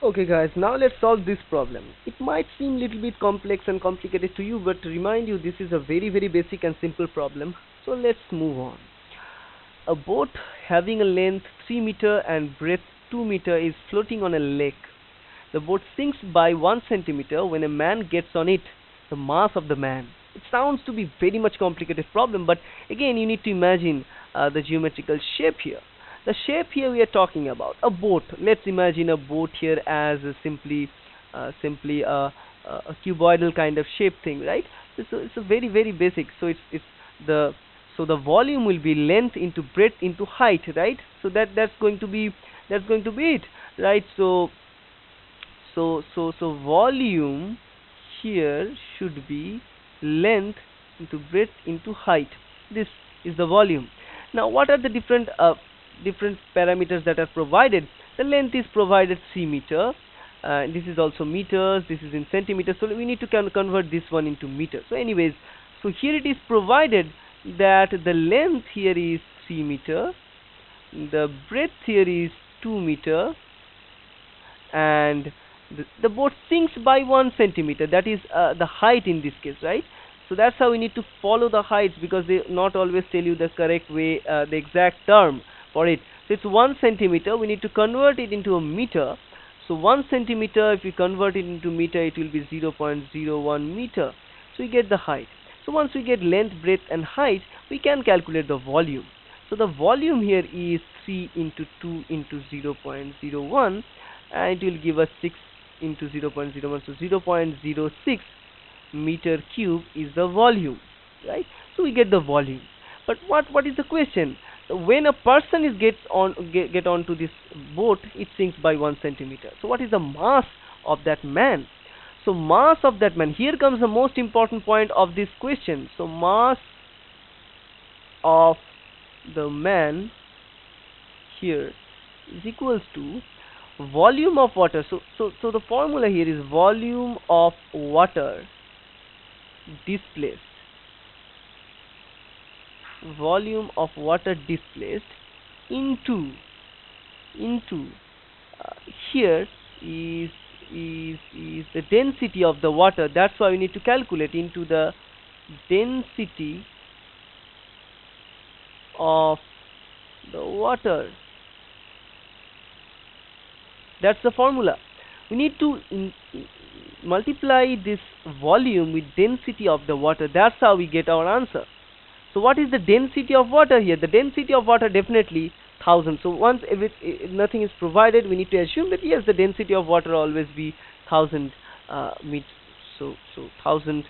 Okay guys, now let's solve this problem. It might seem a little bit complex and complicated to you, but to remind you, this is a very basic and simple problem. So let's move on. A boat having a length 3 meter and breadth 2 meter is floating on a lake. The boat sinks by 1 centimeter when a man gets on it. The mass of the man. It sounds to be very much complicated problem, but again you need to imagine the geometrical shape here. The shape here we are talking about a boat. Let's imagine a boat here as simply a cuboidal kind of shape thing, right? It's a very basic. So it's the the volume will be length into breadth into height, right? So that's going to be it, right? So volume here should be length into breadth into height. This is the volume. Now what are the different parameters that are provided? The length is provided 3 meter. This is also meters, this is in centimeters, so we need to convert this one into meters. So anyways, so here it is provided that the length here is 3 meter, the breadth here is 2 meter, and the boat sinks by 1 centimeter. That is the height in this case, right? So that's how we need to follow the heights, because they not always tell you the correct way, the exact term for it. So it's 1 centimeter. We need to convert it into a meter. So 1 centimeter, if we convert it into meter, it will be 0.01 meter. So we get the height. So once we get length, breadth and height, we can calculate the volume. So the volume here is 3 into 2 into 0.01, and it will give us 6 into 0.01, so 0.06 meter cube is the volume, right? So we get the volume. But what is the question? When a person get onto this boat, it sinks by 1 centimeter. So what is the mass of that man? So mass of that man, here comes the most important point of this question. So mass of the man here is equals to volume of water. So the formula here is volume of water displaced. Volume of water displaced into here is the density of the water. That's why we need to calculate into the density of the water. That's the formula. We need to multiply this volume with density of the water. That's how we get our answer. So what is the density of water here? The density of water definitely 1000. So once if nothing is provided, we need to assume that yes, the density of water always be 1000 meters. So 1000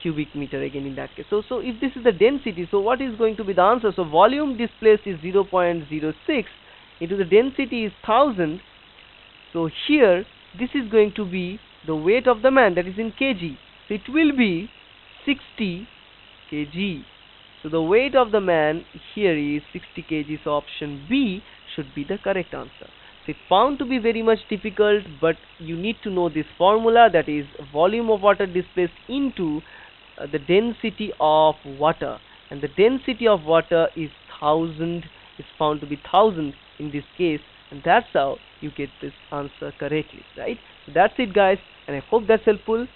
cubic meter again in that case. So if this is the density, so what is going to be the answer? So volume displaced is 0.06 into the density is 1000. So here this is going to be the weight of the man, that is in kg. So it will be 60 kg. So the weight of the man here is 60 kg. So option B should be the correct answer. So it's found to be very much difficult, but you need to know this formula, that is volume of water displaced into the density of water, and the density of water is 1000. Is found to be 1000 in this case, and that's how you get this answer correctly, right? So that's it guys, and I hope that's helpful.